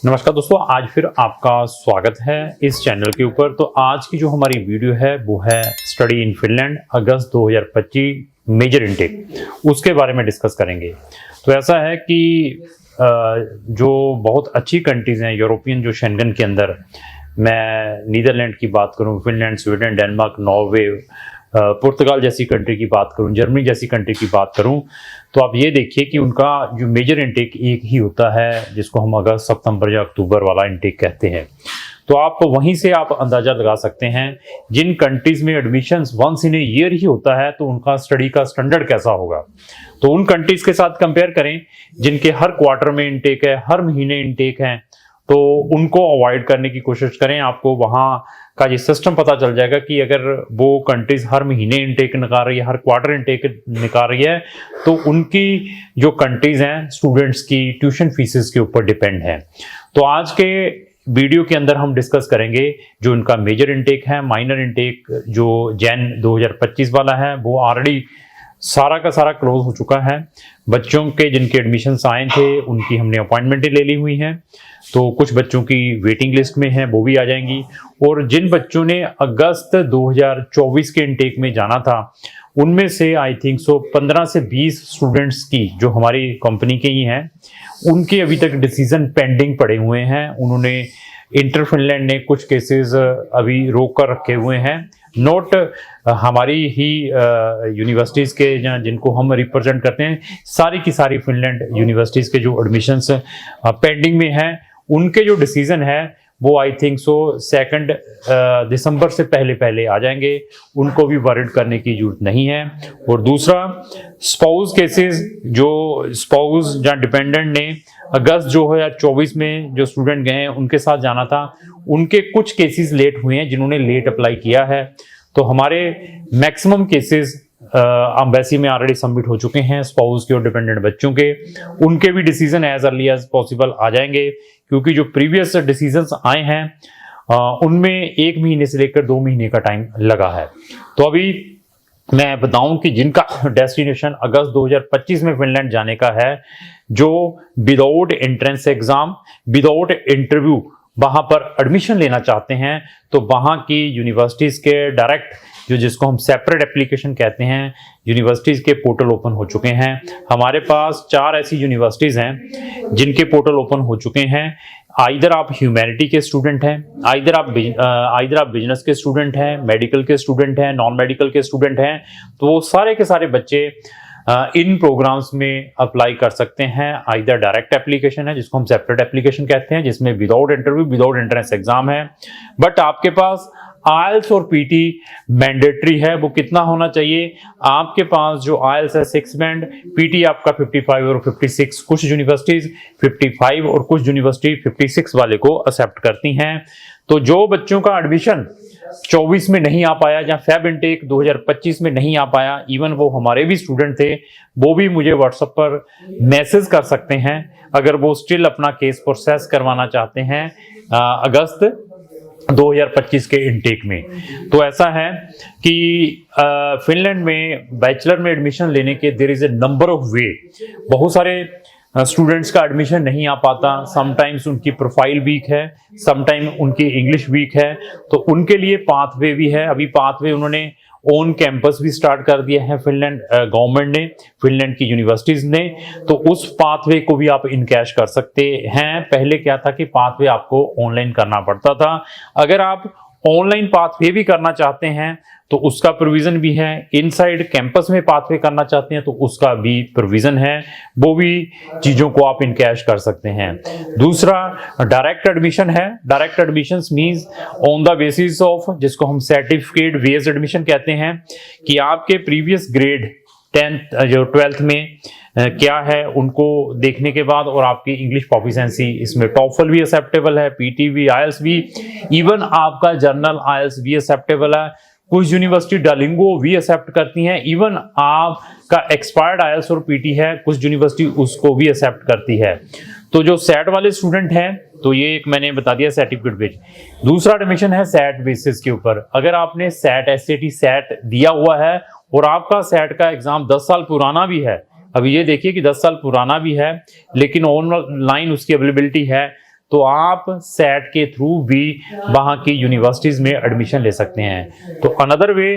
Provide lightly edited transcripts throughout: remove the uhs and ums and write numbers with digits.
नमस्कार दोस्तों, आज फिर आपका स्वागत है इस चैनल के ऊपर। तो आज की जो हमारी वीडियो है वो है study in Finland August 2025 major intake, उसके बारे में डिस्कस करेंगे। तो ऐसा है कि जो बहुत अच्छी कंट्रीज़ हैं यूरोपियन जो शेंगन के अंदर, मैं नीदरलैंड की बात करूं, फिनलैंड, स्वीडन, डेनमार्क, नॉर्वे, पुर्तगाल जैसी कंट्री की बात करूं, जर्मनी जैसी कंट्री की बात करूं, तो आप ये देखिए कि उनका जो मेजर इनटेक एक ही होता है, जिसको हम अगस्त, सितंबर या अक्टूबर वाला इनटेक कहते हैं। तो आप वहीं से आप अंदाज़ा लगा सकते हैं जिन कंट्रीज़ में admissions once in a year ही होता है तो उनका स्टडी का स्टैंडर्ड कैसा होगा। तो उन कंट्रीज़ के साथ कंपेयर करें जिनके हर क्वार्टर में इनटेक है, हर महीने इनटेक है, तो उनको अवॉइड करने की कोशिश करें। आपको वहाँ का ये सिस्टम पता चल जाएगा कि अगर वो कंट्रीज हर महीने इनटेक निकाल रही है, हर क्वार्टर इनटेक निकाल रही है, तो उनकी जो कंट्रीज हैं स्टूडेंट्स की ट्यूशन फीसेस के ऊपर डिपेंड है। तो आज के वीडियो के अंदर हम डिस्कस करेंगे जो उनका मेजर इनटेक है। माइनर इनटेक जो जैन 2025 वाला है वो ऑलरेडी सारा का सारा क्लोज हो चुका है। बच्चों के जिनके एडमिशन्स आए थे उनकी हमने अपॉइंटमेंटें ले ली हुई हैं, तो कुछ बच्चों की वेटिंग लिस्ट में है, वो भी आ जाएंगी। और जिन बच्चों ने अगस्त 2024 के इनटेक में जाना था उनमें से आई थिंक 15 से 20 स्टूडेंट्स की जो हमारी कंपनी के ही हैं, उनके अभी तक डिसीजन पेंडिंग पड़े हुए हैं। उन्होंने इंटर फिनलैंड ने कुछ केसेस अभी रोक कर रखे हुए हैं। नोट हमारी ही यूनिवर्सिटीज़ के जिनको हम रिप्रेजेंट करते हैं, सारी की सारी फिनलैंड यूनिवर्सिटीज़ के जो एडमिशन्स पेंडिंग में हैं, उनके जो डिसीजन है वो आई थिंक 2 दिसंबर से पहले आ जाएंगे। उनको भी वरिड करने की जरूरत नहीं है। और दूसरा, स्पाउस केसेस, जो स्पाउस या डिपेंडेंट ने अगस्त 2024 में जो स्टूडेंट गए हैं उनके साथ जाना था, उनके कुछ केसेस लेट हुए हैं जिन्होंने लेट अप्लाई किया है। तो हमारे मैक्सिमम केसेस एम्बेसी में ऑलरेडी सबमिट हो चुके हैं स्पाउस के और डिपेंडेंट बच्चों के। उनके भी decision as early as possible आ जाएंगे, क्योंकि जो प्रीवियस डिसीजंस आए हैं उनमें 1 महीने से लेकर 2 महीने का टाइम लगा है। तो अभी मैं बताऊं कि जिनका डेस्टिनेशन अगस्त 2025 में फिनलैंड जाने का है, जो without entrance exam, without interview वहां पर एडमिशन लेना चाहते हैं, तो वहां की यूनिवर्सिटीज के डायरेक्ट, जो जिसको हम सेपरेट एप्लीकेशन कहते हैं, यूनिवर्सिटीज के पोर्टल ओपन हो चुके हैं। हमारे पास 4 ऐसी यूनिवर्सिटीज हैं जिनके पोर्टल ओपन हो चुके हैं। आइदर आप ह्यूमैनिटी के स्टूडेंट हैं, आइदर आप बिजनेस के स्टूडेंट हैं, मेडिकल के स्टूडेंट हैं, नॉन मेडिकल के स्टूडेंट हैं, तो वो सारे के सारे बच्चे इन प्रोग्राम्स में अप्लाई कर सकते हैं। आइदर डायरेक्ट एप्लीकेशन है जिसको हम सेपरेट एप्लीकेशन कहते हैं, जिसमें without interview, without entrance exam है, बट आपके पास आइल्स और पीटी मैंडेटरी है। वो कितना होना चाहिए? आपके पास जो आइल्स है 6 बैंड, पीटी आपका 55 और 56, कुछ यूनिवर्सिटीज 55 और कुछ यूनिवर्सिटी 56 वाले को एक्सेप्ट करती हैं। तो जो बच्चों का एडमिशन 24 में नहीं आ पाया या फेब इनटेक 2025 में नहीं आ पाया, इवन वो हमारे भी स्टूडेंट थे, वो भी मुझे व्हाट्सएप पर मैसेज कर सकते हैं अगर वो स्टिल अपना केस प्रोसेस करवाना चाहते हैं अगस्त 2025 के इनटेक में। तो ऐसा है कि फिनलैंड में बैचलर में एडमिशन लेने के there is a number of way. बहुत सारे स्टूडेंट्स का एडमिशन नहीं आ पाता, समटाइम्स उनकी प्रोफाइल वीक है, समटाइम उनकी इंग्लिश वीक है, तो उनके लिए पाथवे भी है। अभी पाथवे उन्होंने ऑन कैंपस भी स्टार्ट कर दिया है फिनलैंड गवर्नमेंट ने, फिनलैंड की यूनिवर्सिटीज ने, तो उस पाथवे को भी आप इनकैश कर सकते हैं। पहले क्या था कि पाथवे आपको ऑनलाइन करना पड़ता था। अगर आप ऑनलाइन पाथवे भी करना चाहते हैं तो उसका प्रोविजन भी है। इनसाइड कैंपस में पाथवे करना चाहते हैं तो उसका भी प्रोविजन है, वो भी चीजों को आप इनकैश कर सकते हैं। दूसरा, डायरेक्ट एडमिशन है। Direct admission means on the basis of, जिसको हम सर्टिफिकेट बेस्ड एडमिशन कहते हैं, कि आपके प्रीवियस ग्रेड 10th जो 12th में क्या है उनको देखने के बाद, और आपकी इंग्लिश प्रोफिशिएंसी, इसमें टॉफल भी एक्सेप्टेबल है, पीटी भी, आईएल्स भी, इवन आपका जर्नल आईएल्स भी एक्सेप्टेबल है। कुछ यूनिवर्सिटी डालिंगो भी एक्सेप्ट करती हैं, इवन आपका एक्सपायर्ड आईएल्स और पीटी है, कुछ यूनिवर्सिटी उसको भी एक्सेप्ट करती है। तो जो सेट वाले स्टूडेंट हैं, तो ये एक मैंने बता दिया सर्टिफिकेट बेस। दूसरा एडमिशन है सेट बेसिस के ऊपर। अगर आपने सेट, एसएटी सेट दिया हुआ है और आपका सेट का एग्जाम 10 साल पुराना भी है, अभी ये देखिए कि 10 साल पुराना भी है लेकिन ऑनलाइन उसकी अवेलेबिलिटी है, तो आप सेट के थ्रू भी वहां की यूनिवर्सिटीज में एडमिशन ले सकते हैं। तो another way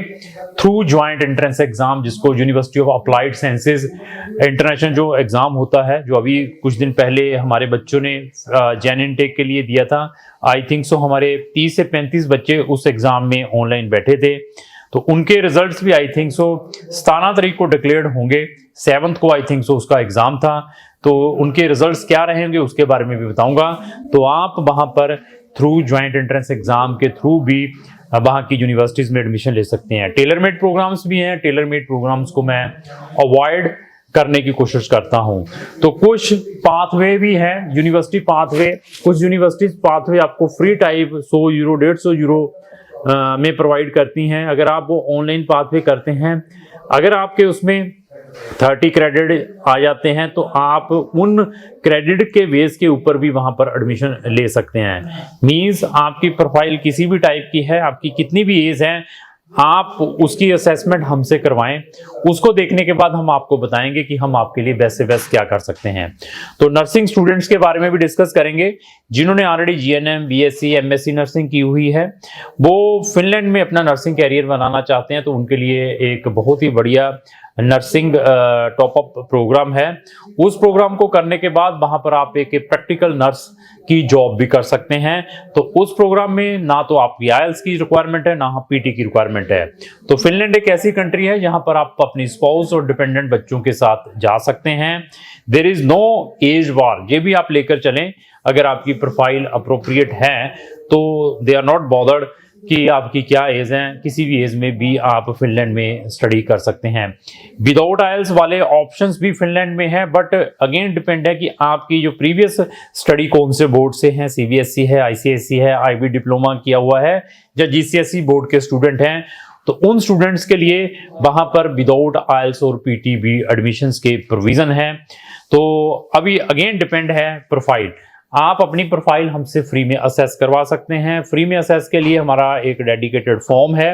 through joint entrance exam, जिसको university of applied sciences international जो एग्जाम होता है, जो अभी कुछ दिन पहले हमारे बच्चों ने जैन इनटेक के लिए दिया था। आई थिंक सो हमारे 30 से 35 बच्चे उस एग्जाम में ऑनलाइन बैठे थे। तो उनके रिजल्ट्स भी आई थिंक सो 17 तारीख को डिक्लेयर्ड होंगे, 7 को आई थिंक सो उसका एग्जाम था। तो उनके रिजल्ट्स क्या रहेंगे उसके बारे में भी बताऊंगा। तो आप वहां पर थ्रू ज्वाइंट एंट्रेंस एग्जाम के थ्रू भी वहां की यूनिवर्सिटीज में एडमिशन ले सकते हैं। टेलर मेड प्रोग्राम्स भी हैं, टेलर मेड प्रोग्राम्स को मैं अवॉइड करने की कोशिश करता हूं। तो कुछ पाथवे भी है, यूनिवर्सिटी पाथवे, कुछ यूनिवर्सिटीज पाथवे आपको फ्री टाइप 100 यूरो 150 यूरो में प्रोवाइड करती हैं अगर आप वो ऑनलाइन पाथवे करते हैं। अगर आपके उसमें 30 क्रेडिट आ जाते हैं तो आप उन क्रेडिट के बेस के ऊपर भी वहां पर एडमिशन ले सकते हैं। मींस आपकी प्रोफाइल किसी भी टाइप की है, आपकी कितनी भी एज है, आप उसकी असेसमेंट हमसे करवाएं। उसको देखने के बाद हम आपको बताएंगे कि हम आपके लिए बेस्ट से बेस्ट क्या कर सकते हैं। तो नर्सिंग स्टूडेंट्स के बारे में भी डिस्कस करेंगे। जिन्होंने already GNM, BSc, MSc nursing की हुई है, वो फिनलैंड में अपना नर्सिंग कैरियर बनाना चाहते हैं, तो उनके लिए एक बहुत ही बढ़िया नर्सिंग टॉप अप प्रोग्राम है। उस प्रोग्राम को करने के बाद वहां पर आप एक प्रैक्टिकल नर्स की जॉब भी कर सकते हैं। तो उस प्रोग्राम में ना तो आपकी आईएलटीएस की रिक्वायरमेंट है, ना पीटी की रिक्वायरमेंट है। तो फिनलैंड एक ऐसी कंट्री है जहां पर आप अपनी स्पाउस और डिपेंडेंट बच्चों के साथ जा सकते हैं। देयर इज नो एज बार, ये भी आप लेकर चलें। अगर आपकी प्रोफाइल अप्रोप्रिएट है तो दे आर नॉट बॉदर्ड कि आपकी क्या एज है, किसी भी एज में भी आप फिनलैंड में स्टडी कर सकते हैं। विदाउट आईएलटीएस वाले ऑप्शंस भी फिनलैंड में है, बट अगेन डिपेंड है कि आपकी जो प्रीवियस स्टडी कौन से बोर्ड से है, सीबीएसई है, आईसीएसई है, आईबी डिप्लोमा किया हुआ है या जीसीएसई बोर्ड के स्टूडेंट हैं। तो उन स्टूडेंट्स के लिए वहां पर विदाउट आईएलटीएस और पीटी भी एडमिशंस के प्रोविजन है। तो अभी अगेन डिपेंड है प्रोफाइल। आप अपनी प्रोफाइल हमसे फ्री में असेस करवा सकते हैं। फ्री में असेस के लिए हमारा एक डेडिकेटेड फॉर्म है,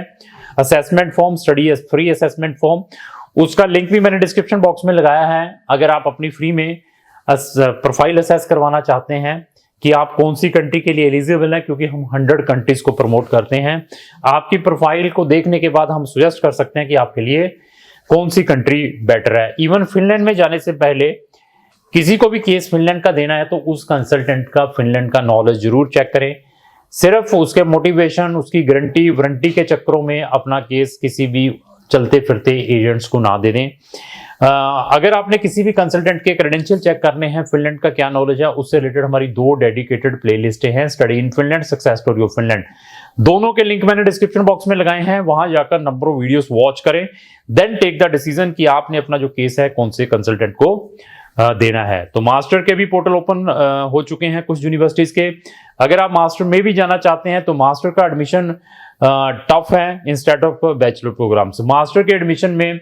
assessment form, study free assessment form. उसका लिंक भी मैंने डिस्क्रिप्शन बॉक्स में लगाया है। अगर आप अपनी फ्री में प्रोफाइल असेस करवाना चाहते हैं कि आप कौन सी कंट्री के लिए एलिजिबल है, क्योंकि हम 100 कंट्रीज को प्रमोट करते हैं, आपकी प्रोफाइल को देखने के बाद हम सजेस्ट कर सकते हैं कि आपके लिए कौन सी कंट्री बेटर है। इवन फिनलैंड में जाने से पहले किसी को भी केस फिनलैंड का देना है तो उस कंसल्टेंट का फिनलैंड का नॉलेज जरूर चेक करें। सिर्फ उसके मोटिवेशन, उसकी गारंटी वारंटी के चक्करों में अपना केस किसी भी चलते फिरते एजेंट्स को ना दे दें। अगर आपने किसी भी कंसल्टेंट के क्रेडेंशियल चेक करने हैं, फिनलैंड का क्या नॉलेज है, उससे रिलेटेड हमारी 2 डेडिकेटेड प्लेलिस्टें हैं, study in Finland, success story of Finland. दोनों के लिंक मैंने डिस्क्रिप्शन बॉक्स में लगाए हैं, वहां जाकर नंबर ऑफ वीडियोस वॉच करें, देन टेक द डिसीजन कि आपने अपना जो केस है कौन से कंसल्टेंट को देना है। तो मास्टर के भी पोर्टल ओपन हो चुके हैं कुछ यूनिवर्सिटीज के। अगर आप मास्टर में भी जाना चाहते हैं तो मास्टर का एडमिशन टफ है instead of bachelor programmes. Master के एडमिशन में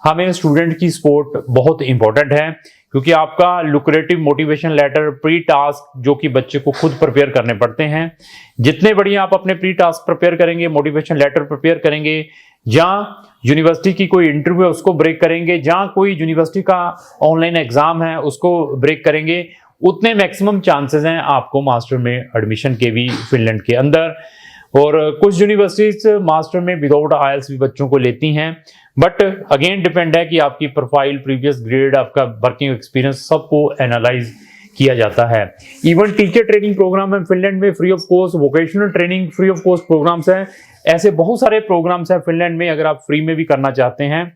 हमें स्टूडेंट की सपोर्ट बहुत इंपॉर्टेंट है, क्योंकि आपका lucrative motivation letter, pre task जो कि बच्चे को खुद प्रिपेयर करने पड़ते हैं, जितने बढ़िया आप अपने प्री टास्क प्रिपेयर करेंगे, मोटिवेशन लेटर प्रिपेयर करेंगे, जहाँ यूनिवर्सिटी की कोई इंटरव्यू है उसको ब्रेक करेंगे, जहाँ कोई यूनिवर्सिटी का ऑनलाइन एग्जाम है उसको ब्रेक करेंगे, उतने मैक्सिमम चांसेस हैं आपको मास्टर में एडमिशन के भी फिनलैंड के अंदर। और कुछ यूनिवर्सिटीज मास्टर में विदाउट आईएलटीएस भी बच्चों को लेती हैं, बट अगेन डिपेंड है कि आपकी प्रोफाइल, प्रीवियस ग्रेड, आपका वर्किंग एक्सपीरियंस, सबको एनालाइज किया जाता है। इवन टीचर ट्रेनिंग प्रोग्राम है फिनलैंड में free of cost, vocational training free of cost programmes हैं। ऐसे बहुत सारे प्रोग्राम्स हैं फिनलैंड में, अगर आप फ्री में भी करना चाहते हैं।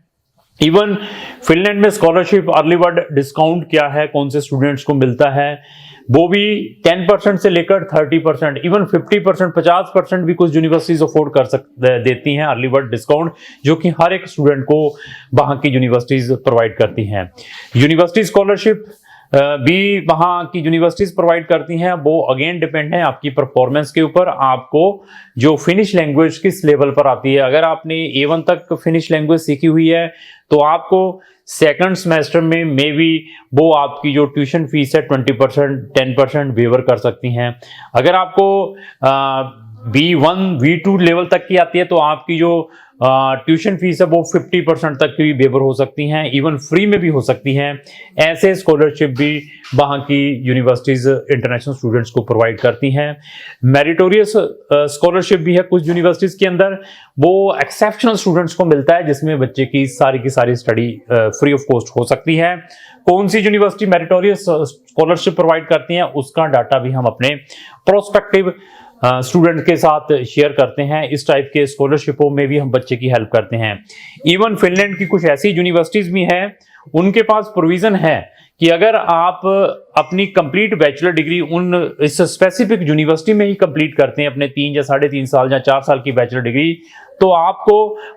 इवन फिनलैंड में स्कॉलरशिप अर्ली बर्ड डिस्काउंट क्या है, कौन से स्टूडेंट्स को मिलता है, वो भी 10% से लेकर 30%, इवन 50%, 50% भी कुछ यूनिवर्सिटीज अफोर्ड कर देती हैं अर्ली बर्ड डिस्काउंट, जो कि हर एक स्टूडेंट को वहां की यूनिवर्सिटीज प्रोवाइड करती हैं। यूनिवर्सिटी स्कॉलरशिप भी वहां की यूनिवर्सिटीज प्रोवाइड करती हैं। वो अगेन डिपेंड है आपकी परफॉर्मेंस के ऊपर, आपको जो फिनिश लैंग्वेज किस लेवल पर आती है। अगर आपने A1 तक फिनिश लैंग्वेज सीखी हुई है तो आपको सेकंड सेमेस्टर में मे बी वो आपकी जो ट्यूशन फीस है 20%, 10% वेवर कर सकती हैं। अगर आपको B1, B2 लेवल तक की आती है तो आपकी जो ट्यूशन फीस है वो 50% तक की भी वेवर हो सकती हैं, इवन फ्री में भी हो सकती हैं। ऐसे स्कॉलरशिप भी वहाँ की यूनिवर्सिटीज़ इंटरनेशनल स्टूडेंट्स को प्रोवाइड करती हैं। मेरिटोरियस स्कॉलरशिप भी है कुछ यूनिवर्सिटीज़ के अंदर, वो एक्सेप्शनल स्टूडेंट्स को मिलता है जिसमें बच्चे की सारी स्टडी फ्री ऑफ कॉस्ट हो सकती है। कौन सी यूनिवर्सिटी मेरिटोरियस स्कॉलरशिप प्रोवाइड करती हैं उसका डाटा भी हम अपने प्रोस्पेक्टिव स्टूडेंट के साथ शेयर करते हैं। इस टाइप के स्कॉलरशिपों में भी हम बच्चे की हेल्प करते हैं। इवन फिनलैंड की कुछ ऐसी यूनिवर्सिटीज भी हैं, उनके पास प्रोविजन है कि अगर आप अपनी कंप्लीट बैचलर डिग्री उन इस स्पेसिफिक यूनिवर्सिटी में ही कंप्लीट करते हैं अपने 3 या 3.5 साल या 4 साल की बैचलर डिग्री, तो आपको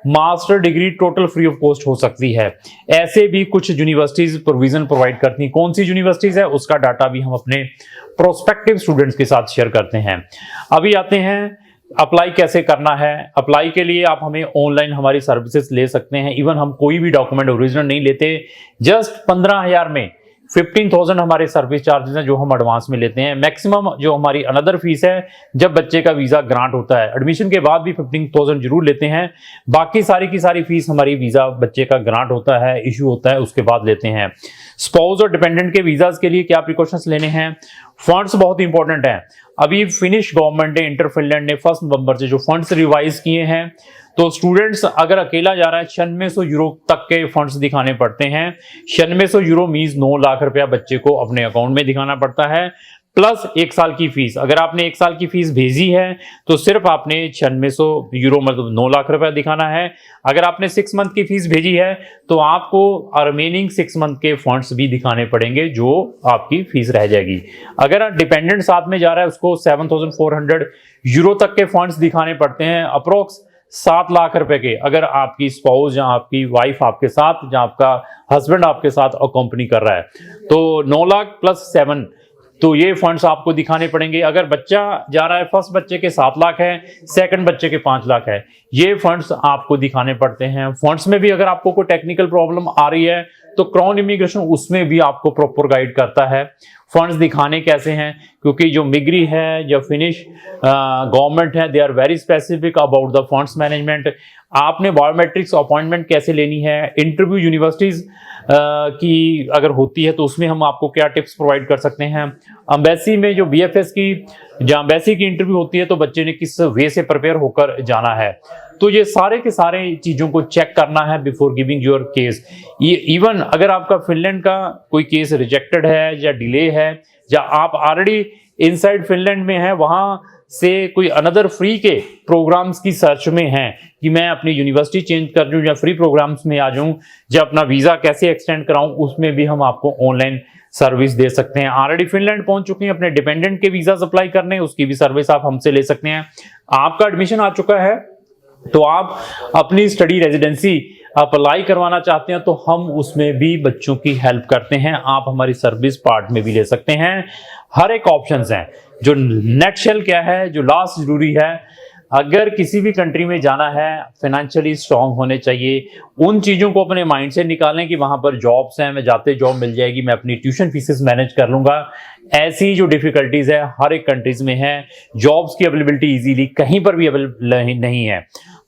master degree total free of cost हो सकती है। ऐसे भी कुछ यूनिवर्सिटीज प्रोविजन प्रोवाइड करती हैं। कौन सी यूनिवर्सिटीज है उसका डाटा भी हम अपने प्रोस्पेक्टिव स्टूडेंट्स के साथ शेयर करते हैं। अभी आते हैं अप्लाई कैसे करना है। अप्लाई के लिए आप हमें ऑनलाइन हमारी सर्विसेज ले सकते हैं। इवन हम कोई भी डॉक्यूमेंट ओरिजिनल नहीं लेते, जस्ट 15,000 में 15,000 हमारे सर्विस चार्जेस हैं जो हम एडवांस में लेते हैं। मैक्सिमम जो हमारी अनदर फीस है जब बच्चे का वीजा ग्रांट होता है, एडमिशन के बाद भी 15,000 जरूर लेते हैं, बाकी सारी की सारी फीस हमारी वीजा बच्चे का ग्रांट होता है, इशू होता है, उसके बाद लेते हैं। स्पाउस और डिपेंडेंट के वीजाज के लिए क्या प्रिकॉशंस लेने हैं? फंड्स बहुत इंपॉर्टेंट हैं। अभी फिनिश गवर्नमेंट ने, इंटर फिनलैंड ने 1 नवंबर से जो फंड्स रिवाइज किए हैं, तो स्टूडेंट्स अगर अकेला जा रहा है 9600 यूरो तक के फंड्स दिखाने पड़ते हैं। 9600 यूरो मीन्स 9 लाख रुपया बच्चे को अपने अकाउंट में दिखाना पड़ता है, प्लस 1 साल की फीस। अगर आपने 1 साल की फीस भेजी है तो सिर्फ आपने 9600 यूरो मतलब 9 लाख रुपया दिखाना है। अगर आपने 6 मंथ की फीस भेजी है तो आपको रिमेनिंग 6 मंथ के फंड्स भी दिखाने पड़ेंगे जो आपकी फीस रह जाएगी। अगर डिपेंडेंट साथ में जा रहा है उसको 7400 यूरो तक के फंड्स दिखाने पड़ते हैं, अप्रोक्स 7 लाख रुपए के। अगर आपकी स्पाउस या आपकी वाइफ आपके साथ या आपका हस्बैंड आपके साथ अकम्पनी कर रहा है तो 9 लाख प्लस 7, तो ये फंड्स आपको दिखाने पड़ेंगे। अगर बच्चा जा रहा है, फर्स्ट बच्चे के 7 लाख है, सेकंड बच्चे के 5 लाख है, ये फंड्स आपको दिखाने पड़ते हैं। फंड्स में भी अगर आपको कोई टेक्निकल प्रॉब्लम आ रही है तो क्राउन इमिग्रेशन उसमें भी आपको प्रॉपर गाइड करता है फंड्स दिखाने कैसे हैं, क्योंकि जो मिग्री है या फिनिश गवर्नमेंट है, they are very specific about the funds management. आपने बायोमेट्रिक्स अपॉइंटमेंट कैसे लेनी है, इंटरव्यू यूनिवर्सिटीज की अगर होती है तो उसमें हम आपको क्या टिप्स प्रोवाइड कर सकते हैं। अम्बेसी में जो BFS की जहाँ अम्बेसी की इंटरव्यू होती है तो बच्चे ने किस वे से प्रिपेयर होकर जाना है, तो ये सारे के सारे चीज़ों को चेक करना है before giving your case. Even अगर आपका फिनलैंड का कोई केस रिजेक्टेड है या डिले है या आप ऑलरेडी इनसाइड फिनलैंड में है, वहाँ से कोई अनदर फ्री के प्रोग्राम्स की सर्च में हैं कि मैं अपनी यूनिवर्सिटी चेंज कर दूं या फ्री प्रोग्राम्स में आ जाऊं या अपना वीज़ा कैसे एक्सटेंड कराऊं, उसमें भी हम आपको ऑनलाइन सर्विस दे सकते हैं। ऑलरेडी फिनलैंड पहुंच चुके हैं अपने डिपेंडेंट के वीजा अप्लाई करने, उसकी भी सर्विस आप हमसे ले सकते हैं। आपका एडमिशन आ चुका है तो आप अपनी स्टडी रेजिडेंसी अप्लाई करवाना चाहते हैं तो हम उसमें भी बच्चों की हेल्प करते हैं। आप हमारी सर्विस पार्ट में भी ले सकते हैं। हर एक ऑप्शंस हैं। जो नेटशेल क्या है, जो लास्ट जरूरी है, अगर किसी भी कंट्री में जाना है फाइनेंशियली स्ट्रांग होने चाहिए। उन चीज़ों को अपने माइंड से निकालें कि वहाँ पर जॉब्स हैं, मैं जाते जॉब मिल जाएगी, मैं अपनी ट्यूशन फीसेस मैनेज कर लूँगा। ऐसी जो डिफ़िकल्टीज़ है हर एक कंट्रीज़ में है। जॉब्स की अवेलेबिलिटी इजीली कहीं पर भी अवेलेबल नहीं है,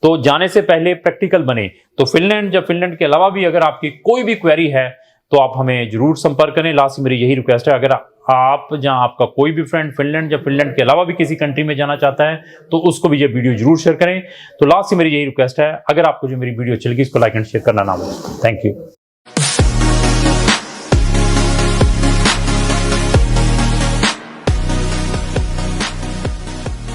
तो जाने से पहले प्रैक्टिकल बने। तो फिनलैंड या फिनलैंड के अलावा भी अगर आपकी कोई भी क्वेरी है तो आप हमें जरूर संपर्क करें। लास्ट मेरी यही रिक्वेस्ट है, अगर आप जहां आपका कोई भी फ्रेंड फिनलैंड या फिनलैंड के अलावा भी किसी कंट्री में जाना चाहता है तो उसको भी ये वीडियो जरूर शेयर करें। तो लास्ट मेरी यही रिक्वेस्ट है, अगर आपको जो मेरी वीडियो अच्छी लगी इसको लाइक एंड शेयर करना ना भूलें। Thank you.